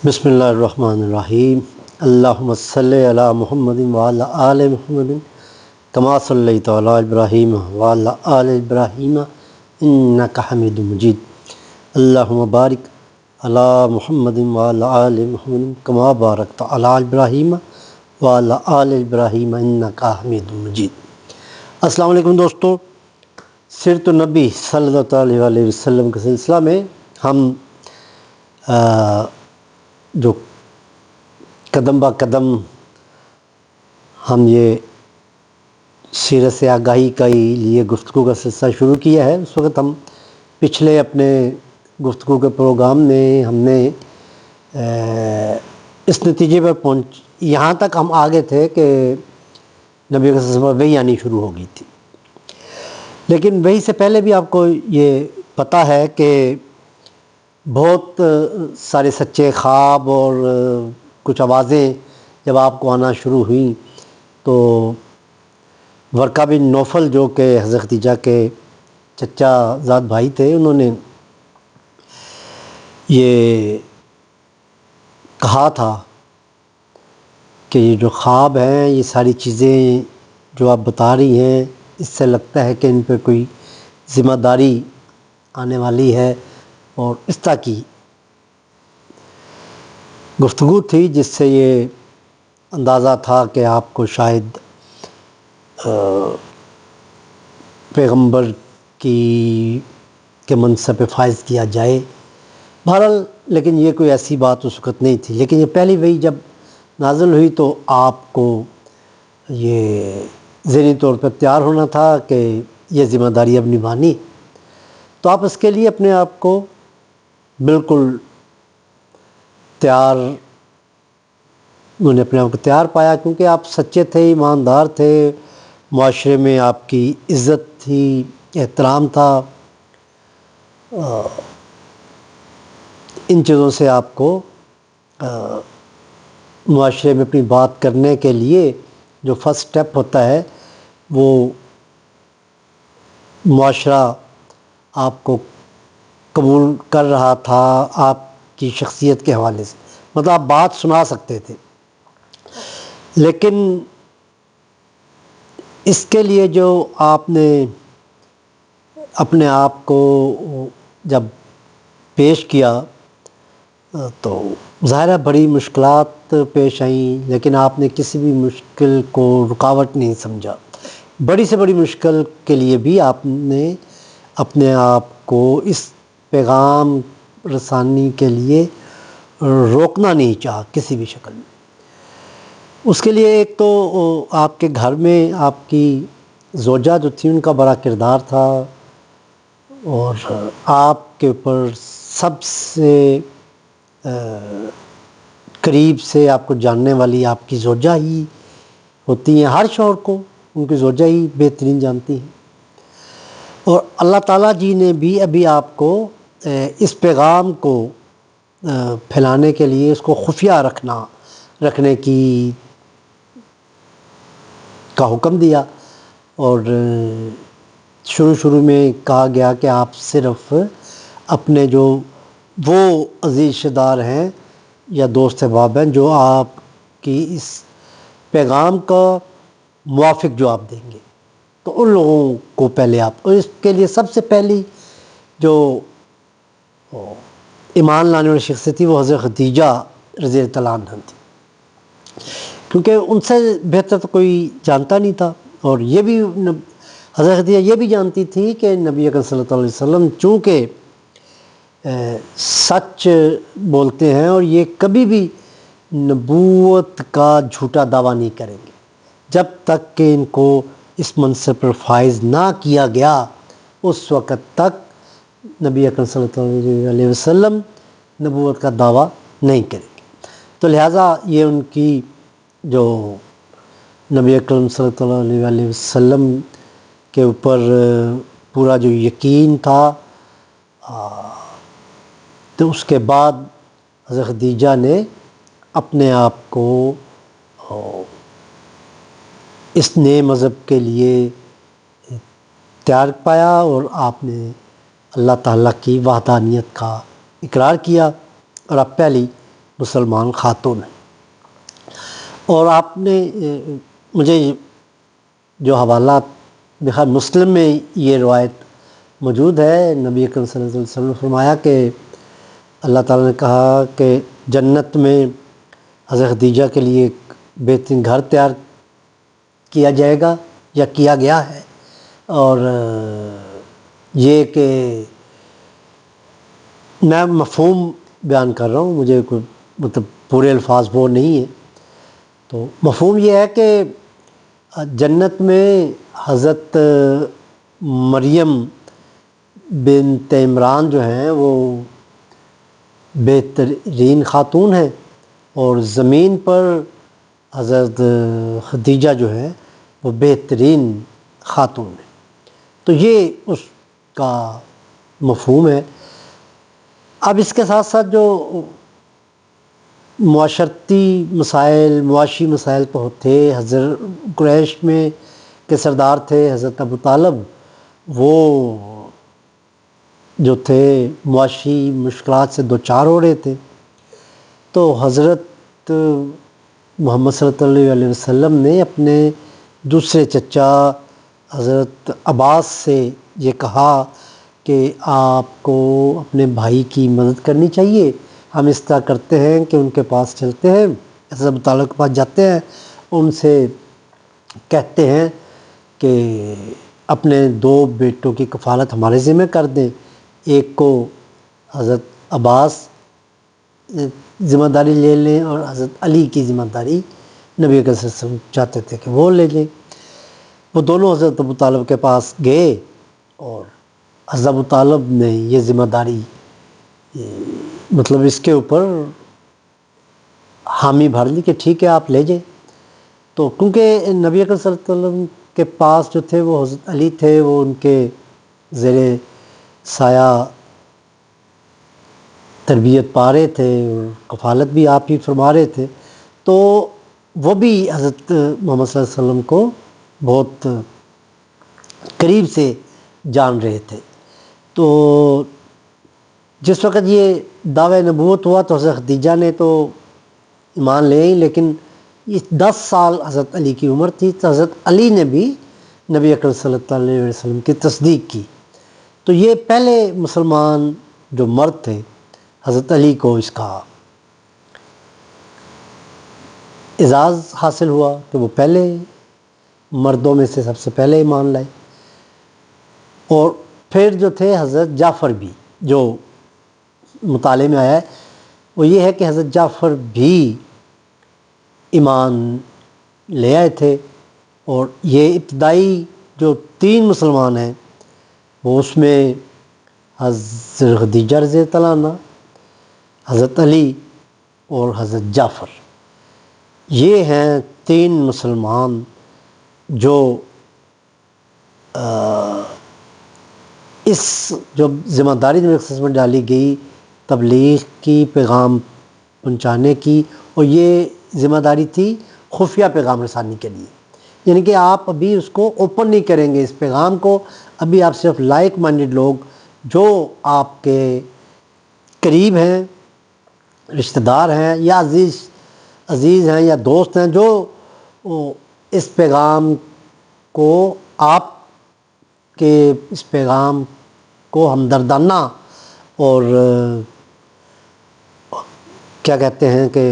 بسم اللہ الرحمن الرحیم۔ اللہم صلی علی محمد وعلی آل محمد کما صلیت علی ابراہیم وعلی آل ابراہیم انک حمید مجید۔ اللہم بارک علی محمد وعلی آل محمد کما بارکت علی ابراہیم وعلی آل ابراہیم انک حمید مجید۔ السلام علیکم دوستو، سیرت النبی صلی اللہ علیہ وسلم کے سلسلہ میں ہم جو قدم با قدم ہم یہ سیرت سے آگاہی کے لیے گفتگو کا سلسلہ شروع کیا ہے، اس وقت ہم پچھلے اپنے گفتگو کے پروگرام میں ہم نے اس نتیجے پر یہاں تک ہم آگے تھے کہ نبی صلی اللہ علیہ وسلم وحی آنی شروع ہو گئی تھی، لیکن وحی سے پہلے بھی آپ کو یہ پتہ ہے کہ بہت سارے سچے خواب اور کچھ آوازیں جب آپ کو آنا شروع ہوئیں تو ورقہ بن نوفل جو کہ حضرت خدیجہ کے چچا زاد بھائی تھے، انہوں نے یہ کہا تھا کہ یہ جو خواب ہیں، یہ ساری چیزیں جو آپ بتا رہی ہیں، اس سے لگتا ہے کہ ان پہ کوئی ذمہ داری آنے والی ہے، اور اس طرح کی گفتگو تھی جس سے یہ اندازہ تھا کہ آپ کو شاید پیغمبر کے منصب پہ فائز کیا جائے۔ بہرحال لیکن یہ کوئی ایسی بات اس وقت نہیں تھی، لیکن یہ پہلی وحی جب نازل ہوئی تو آپ کو یہ ذہنی طور پر تیار ہونا تھا کہ یہ ذمہ داری اب نبھانی، تو آپ اس کے لیے اپنے آپ کو بالکل تیار، انہوں نے اپنے آپ کو تیار پایا، کیونکہ آپ سچے تھے، ایماندار تھے، معاشرے میں آپ کی عزت تھی، احترام تھا، ان چیزوں سے آپ کو معاشرے میں اپنی بات کرنے کے لیے جو فرسٹ سٹیپ ہوتا ہے وہ معاشرہ آپ کو قبول کر رہا تھا آپ کی شخصیت کے حوالے سے، مطلب آپ بات سنا سکتے تھے۔ لیکن اس کے لیے جو آپ نے اپنے آپ کو جب پیش کیا تو ظاہر ہے بڑی مشکلات پیش آئیں، لیکن آپ نے کسی بھی مشکل کو رکاوٹ نہیں سمجھا۔ بڑی سے بڑی مشکل کے لیے بھی آپ نے اپنے آپ کو اس پیغام رسانی کے لیے روکنا نہیں چاہا کسی بھی شکل میں۔ اس کے لیے ایک تو آپ کے گھر میں آپ کی زوجہ جو تھی ان کا بڑا کردار تھا، اور آپ کے اوپر سب سے قریب سے آپ کو جاننے والی آپ کی زوجہ ہی ہوتی ہیں، ہر شوہر کو ان کی زوجہ ہی بہترین جانتی ہیں، اور اللہ تعالیٰ جی نے بھی ابھی آپ کو اس پیغام کو پھیلانے کے لیے اس کو خفیہ رکھنے کا حکم دیا، اور شروع میں کہا گیا کہ آپ صرف اپنے جو وہ عزیز رشتہ دار ہیں یا دوست احباب ہیں جو آپ کی اس پیغام کا موافق جواب دیں گے، تو ان لوگوں کو پہلے آپ، اور اس کے لیے سب سے پہلی جو ایمان لانے والی شخصیت تھی وہ حضرت خدیجہ رضی اللہ عنہا تھی، کیونکہ ان سے بہتر تو کوئی جانتا نہیں تھا، اور یہ بھی حضرت خدیجہ یہ بھی جانتی تھی کہ نبی اکرم صلی اللہ علیہ وسلم چونکہ سچ بولتے ہیں اور یہ کبھی بھی نبوت کا جھوٹا دعویٰ نہیں کریں گے جب تک کہ ان کو اس منصب پر فائز نہ کیا گیا، اس وقت تک نبی اکرم صلی اللہ علیہ وسلم نبوت کا دعویٰ نہیں کریں گے۔ تو لہٰذا یہ ان کی جو نبی اکرم صلی اللہ علیہ وسلم کے اوپر پورا جو یقین تھا، تو اس کے بعد حضرت خدیجہ نے اپنے آپ کو اس نئے مذہب کے لیے تیار پایا، اور آپ نے اللہ تعالیٰ کی وحدانیت کا اقرار کیا، اور آپ پہلی مسلمان خاتون ہیں۔ اور آپ نے مجھے جو حوالات بخیر مسلم میں یہ روایت موجود ہے، نبی اکرم صلی اللہ علیہ وسلم نے فرمایا کہ اللہ تعالیٰ نے کہا کہ جنت میں حضرت خدیجہ کے لیے ایک بہترین گھر تیار کیا جائے گا یا کیا گیا ہے، اور یہ کہ میں مفہوم بیان کر رہا ہوں، مجھے کوئی مطلب پورے الفاظ وہ نہیں ہیں، تو مفہوم یہ ہے کہ جنت میں حضرت مریم بنت عمران جو ہیں وہ بہترین خاتون ہیں، اور زمین پر حضرت خدیجہ جو ہے وہ بہترین خاتون ہیں۔ تو یہ اس کا مفہوم ہے۔ اب اس کے ساتھ ساتھ جو معاشرتی مسائل، معاشی مسائل تو تھے، حضرت قریش میں کے سردار تھے حضرت ابو طالب، وہ جو تھے معاشی مشکلات سے دوچار ہو رہے تھے، تو حضرت محمد صلی اللہ علیہ وسلم نے اپنے دوسرے چچا حضرت عباس سے یہ کہا کہ آپ کو اپنے بھائی کی مدد کرنی چاہیے۔ ہم اس طرح کرتے ہیں کہ ان کے پاس چلتے ہیں، حضرت ابو طالب کے پاس جاتے ہیں، ان سے کہتے ہیں کہ اپنے 2 بیٹوں کی کفالت ہمارے ذمہ کر دیں، ایک کو حضرت عباس ذمہ داری لے لیں اور حضرت علی کی ذمہ داری نبی اکرم صلی اللہ علیہ وسلم چاہتے تھے کہ وہ لے لیں۔ وہ دونوں حضرت ابو طالب کے پاس گئے اور حضرت ابو طالب نے یہ ذمہ داری مطلب اس کے اوپر حامی بھر لی کہ ٹھیک ہے آپ لے جائیں۔ تو کیونکہ نبی اکرم صلی اللہ علیہ وسلم کے پاس جو تھے وہ حضرت علی تھے، وہ ان کے زیر سایہ تربیت پا رہے تھے اور کفالت بھی آپ ہی فرما رہے تھے، تو وہ بھی حضرت محمد صلی اللہ علیہ وسلم کو بہت قریب سے جان رہے تھے۔ تو جس وقت یہ دعوی نبوت ہوا تو حضرت خدیجہ نے تو ایمان لے آئی، لیکن یہ 10 سال حضرت علی کی عمر تھی، تو حضرت علی نے بھی نبی اکرم صلی اللہ علیہ وسلم کی تصدیق کی۔ تو یہ پہلے مسلمان جو مرد تھے، حضرت علی کو اس کا اعزاز حاصل ہوا کہ وہ پہلے مردوں میں سے سب سے پہلے ایمان لائے۔ اور پھر جو تھے حضرت جعفر بھی، جو مطالعے میں آیا ہے وہ یہ ہے کہ حضرت جعفر بھی ایمان لے آئے تھے، اور یہ ابتدائی جو 3 مسلمان ہیں وہ اس میں حضرت خدیجہ رضی اللہ عنہ، حضرت علی اور حضرت جعفر، یہ ہیں 3 مسلمان جو اس جو ذمہ داری میں ڈالی گئی تبلیغ کی، پیغام پہنچانے کی، اور یہ ذمہ داری تھی خفیہ پیغام رسانی کے لیے، یعنی کہ آپ ابھی اس کو اوپن نہیں کریں گے اس پیغام کو، ابھی آپ صرف لائک مائنڈڈ لوگ جو آپ کے قریب ہیں، رشتہ دار ہیں یا عزیز ہیں یا دوست ہیں، جو اس پیغام کو آپ کے اس پیغام کو ہمدردانہ اور کیا کہتے ہیں کہ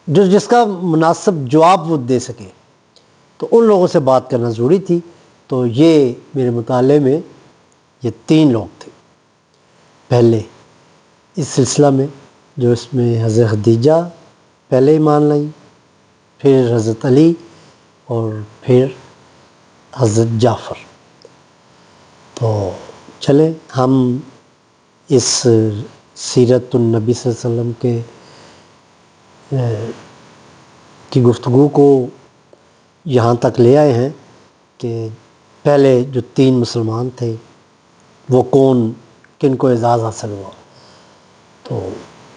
جس کا مناسب جواب وہ دے سکے، تو ان لوگوں سے بات کرنا ضروری تھی۔ تو یہ میرے مطالعے میں یہ 3 لوگ تھے پہلے اس سلسلہ میں، جو اس میں حضرت خدیجہ پہلے ایمان لائیں، پھر حضرت علی اور پھر حضرت جعفر۔ تو چلیں ہم اس سیرت النبی صلی اللہ علیہ وسلم کی گفتگو کو یہاں تک لے آئے ہیں کہ پہلے جو 3 مسلمان تھے وہ کون، کن کو اعزاز حاصل ہوا۔ تو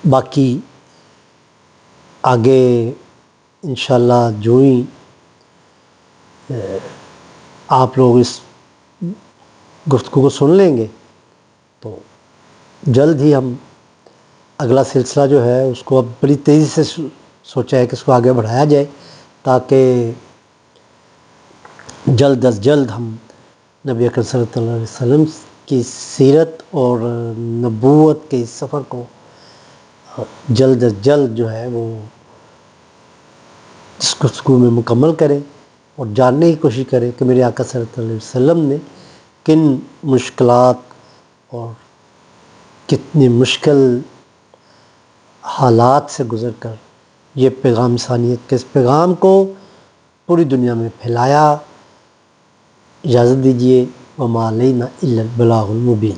باقی آگے انشاءاللہ جو ہی آپ لوگ اس گفتگو کو سن لیں گے تو جلد ہی ہم اگلا سلسلہ جو ہے اس کو اب بڑی تیزی سے سوچا ہے کہ اس کو آگے بڑھایا جائے، تاکہ جلد از جلد ہم نبی اکرم صلی اللہ علیہ وسلم کی سیرت اور نبوت کے اس سفر کو جلد از جلد جو ہے وہ اس گفتگو میں مکمل کریں اور جاننے کی کوشش کریں کہ میرے آقا صلی اللہ علیہ وسلم نے کن مشکلات اور کتنی مشکل حالات سے گزر کر یہ پیغام انسانیت کے اس پیغام کو پوری دنیا میں پھیلایا۔ اجازت دیجیے، وما علینا الا البلاغ المبین۔